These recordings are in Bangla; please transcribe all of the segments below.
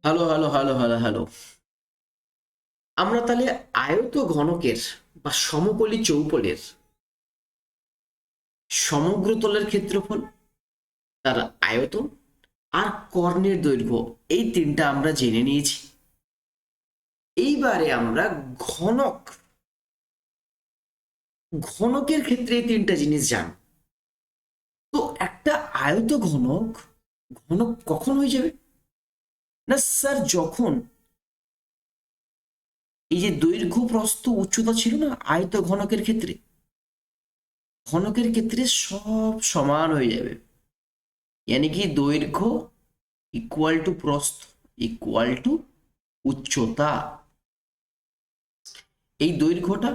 Hello hello hello hello hello. আমরা তাহলে আয়ত ঘনকের বা সমকোণী চৌপলের সমগ্র তলের ক্ষেত্রফল, তার আয়তন আর কর্ণের দৈর্ঘ্য, এই তিনটা আমরা জেনে নিয়েছি। এইবারে আমরা ঘনক ঘনকের ক্ষেত্রে এই তিনটা জিনিস জান। তো একটা আয়ত ঘনক ঘনক কখন হয়ে যাবে? না স্যার, যখন এই যে দৈর্ঘ্য প্রস্থ উচ্চতা ছিল না আয়ত ঘনকের ক্ষেত্রে, ঘনকের ক্ষেত্রে সব সমান হয়ে যাবে। यानी कि দৈর্ঘ্য ইকুয়াল টু প্রস্থ ইকুয়াল টু উচ্চতা। এই দৈর্ঘ্যটা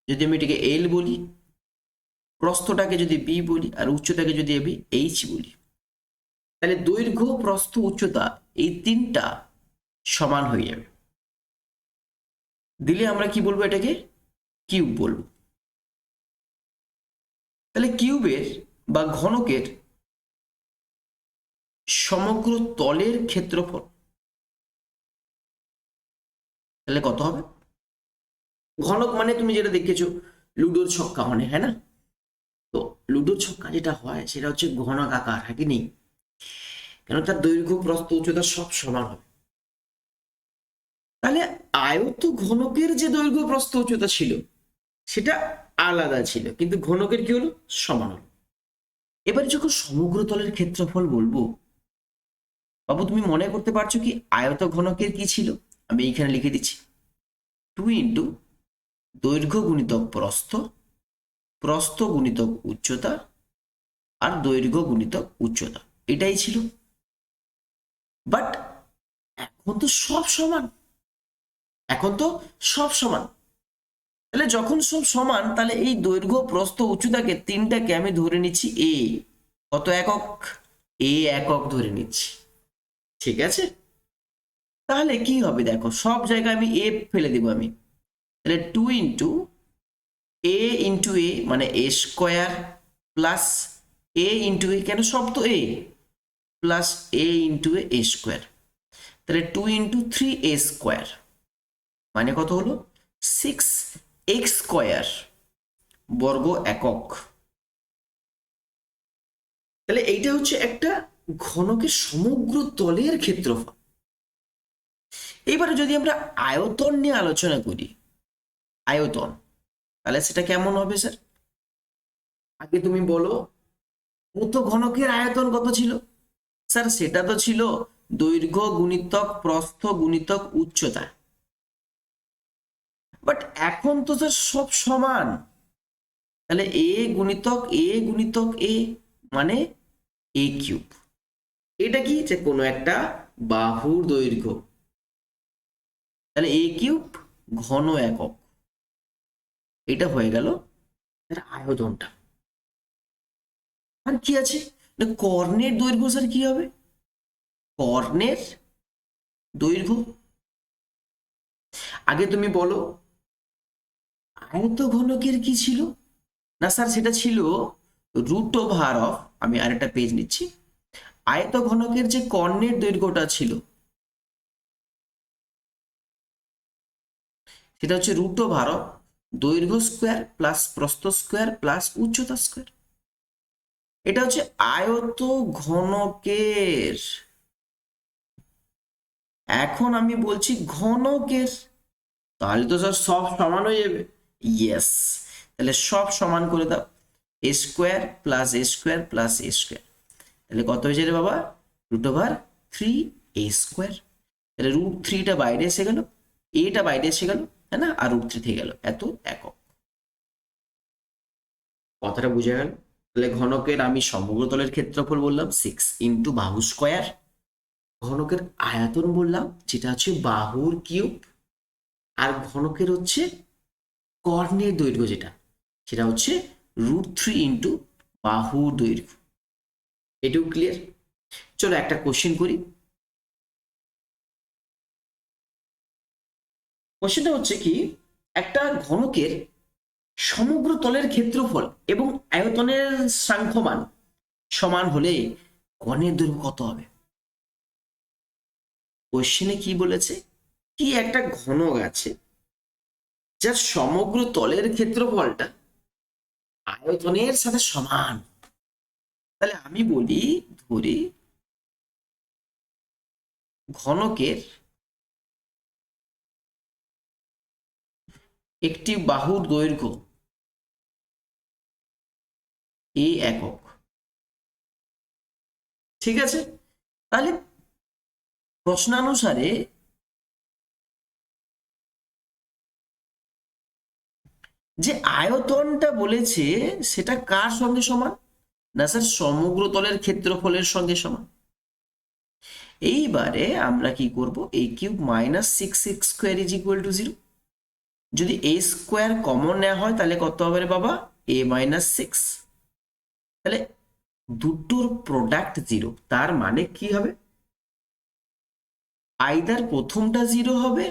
যদি আমি এটাকে এল বলি, প্রস্থটাকে যদি বি বলি, আর উচ্চতাকে যদি আমি এইচ বলি, তাহলে দৈর্ঘ্য প্রস্থ উচ্চতা এই তিনটা সমান হয়ে যাবে। দিলে আমরা কি বলবো? এটাকে কিউব বলবো। তাহলে কিউবের বা ঘনকের সমগ্র তলের ক্ষেত্রফল তাহলে কত হবে? ঘনক মানে তুমি যেটা দেখেছো লুডোর ছক্কা, মানে হ্যাঁ না? তো লুডোর ছক্কা যেটা হয় সেটা হচ্ছে ঘনক আকার, হ্যাঁ কি নেই? কেন, তার দৈর্ঘ্য প্রস্থ উচ্চতা সব সমান হবে। তাহলে আয়ত ঘনকের যে দৈর্ঘ্য প্রস্থ উচ্চতা ছিল সেটা আলাদা ছিল, কিন্তু ঘনকের কি হলো? সমান হলো। এবার যখন সমগ্র তলের ক্ষেত্রফল বলবো, বাবু তুমি মনে করতে পারছো কি আয়ত ঘনকের কি ছিল? আমি এইখানে লিখে দিচ্ছি, 2 দৈর্ঘ্য গুণিতক প্রস্থ, প্রস্থ গুণিতক উচ্চতা, আর দৈর্ঘ্য গুণিতক উচ্চতা, এটাই ছিল। বাট এখন তো সব সমান, এখন তো সব সমান। তাহলে যখন সব সমান, তাহলে এই দৈর্ঘ্য প্রস্থ উচ্চতাকে তিনটাকে আমি ধরে নিচ্ছি এ। কত একক? এ একক ধরে নিচ্ছি। ঠিক আছে, তাহলে কি হবে দেখো, সব জায়গায় আমি এ ফেলে দিব আমি। তাহলে 2 × a × a মানে a square plus a × a, কেন সব তো a, plus a × a square. তাহলে 2 × 3 a স্কোয়ার মানে কত হলো? 6x স্কোয়ার বর্গ একক। তাহলে এইটা হচ্ছে একটা ঘনকের সমগ্র তলের ক্ষেত্রফল। এবারে যদি আমরা আয়তন নিয়ে আলোচনা করি, আয়তন, তাহলে সেটা কেমন হবে স্যার? আগে তুমি বলো, প্রত ঘনকের আয়তন কত ছিল? স্যার সেটা তো ছিল দৈর্ঘ্য গুণিতক প্রস্থ গুণিতক উচ্চতা। বাট এখন তো স্যার সব সমান। তাহলে এ গুণিতক এ মানে এ কিউব। এটা কি, যে কোনো একটা বাহুর দৈর্ঘ্য, তাহলে এ কিউব ঘন একক। এটা হয়ে গেল এর আয়তনটা। আর কি আছে? না কর্ণের দৈর্ঘ্য স্যার কি হবে? কর্ণের দৈর্ঘ্য, আগে তুমি বলো আয়ত ঘনকের কি ছিল? না স্যার সেটা ছিল √, আমি আরেকটা পেজ নিচ্ছি। আয়ত ঘনকের যে কর্ণের দৈর্ঘ্যটা ছিল সেটা হচ্ছে √, দৈর্ঘ্য স্কোয়ার প্লাস প্রস্থ স্কোয়ার প্লাস উচ্চতা স্কোয়ার। এটা হচ্ছে আয়ত ঘনকের। এখন আমি বলছি ঘনকের, তাহলে তো স্যার সব সমান হয়ে যাবে। ইয়েস, তাহলে সব সমান করে দাও, এ স্কোয়ার প্লাস এ স্কোয়ার প্লাস এ স্কোয়ার, তাহলে কত হয়ে যাবে বাবা? √3a square. তাহলে √3টা বাইরে এসে গেল, এটা বাইরে এসে গেল, তাই না? আর √3 থেকে গেল এত একক। কথাটা বুঝে গেল? তাহলে ঘনকের আমি সমগ্র তলের ক্ষেত্রফল বললাম 6 × বাহু স্কোয়ার, ঘনকের আয়তন বললাম যেটা হচ্ছে বাহুর কিউব, আর ঘনকের হচ্ছে কর্ণের দৈর্ঘ্য যেটা, সেটা হচ্ছে √3 × বাহুর দৈর্ঘ্য। এটাও ক্লিয়ার? চলো একটা কোশ্চেন করি। কোশ্চেনটা হচ্ছে কি, একটা ঘনকের সমগ্র তলের ক্ষেত্রফল এবং আয়তনের সাংখ্যমান সমান হলে কর্ণের দৈর্ঘ্য কত হবে? কোশ্চেনে কি বলেছে, কি একটা ঘনক আছে যার সমগ্র তলের ক্ষেত্রফলটা আয়তনের সাথে সমান। তাহলে আমি বলি, ধরি ঘনকের একটি বাহুর দৈর্ঘ্য a একক, ঠিক আছে? তাহলে প্রশ্নানুসারে যে আয়তনটা বলেছে সেটা কার সঙ্গে সমান? না স্যার, সমগ্র তলের ক্ষেত্রফলের সঙ্গে সমান। এইবারে আমরা কি করব, a cube minus 6x square is equal to 0। যদি a স্কোয়ার কমন নেওয়া হয় তাহলে কত হবে রে বাবা? a minus 6। তাহলে দুটোর প্রোডাক্ট 0, তার মানে কি হবে? আইদার প্রথমটা 0 হবে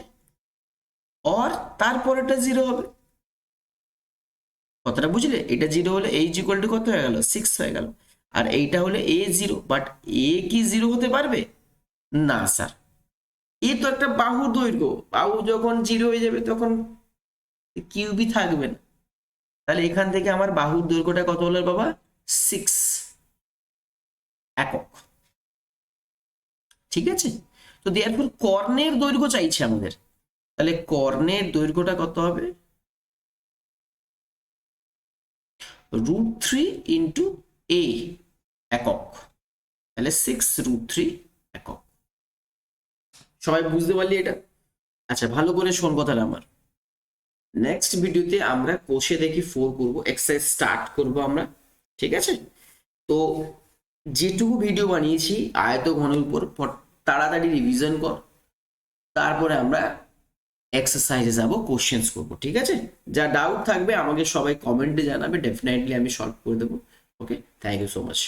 অর তারপরেটা 0 হবে। কথাটা বুঝলে? এটা 0 হলে a ইজ ইকুয়াল টু কত হয়ে গেল? 6 হয়ে গেল। আর এইটা হলে a 0, বাট a কি 0 হতে পারবে? না স্যার, এ তো একটা বাহুর দৈর্ঘ্য, বাহু যখন 0 হয়ে যাবে তখন কিউবই থাকবে না। তাহলে এখান থেকে আমার বাহুর দৈর্ঘ্যটা কত হলো বাবা? 6 একক, ঠিক আছে? তো দেয়ারফর কর্ণের দৈর্ঘ্য চাইছে আমাদের, তাহলে কর্ণের দৈর্ঘ্যটা কত হবে? √3 ইন্টু a একক, তাহলে 6√3 একক। সবাই বুঝতে পারলি এটা? আচ্ছা, ভালো করে শোন কথাটা আমার। নেক্সট ভিডিওতে আমরা কোষে দেখি 4 করব, এক্সারসাইজ স্টার্ট করব আমরা, ঠিক আছে? তো যেটুকু ভিডিও বানিয়েছি আয়ত ঘনের উপর তাড়াতাড়ি রিভিশন কর, তারপরে আমরা এক্সারসাইজে যাব, কোশ্চেন্স করব, ঠিক আছে? যা ডাউট থাকবে আমাকে সবাই কমেন্টে জানাবে, ডেফিনেটলি আমি সলভ করে দেবো। ওকে, থ্যাংক ইউ সো মাচ।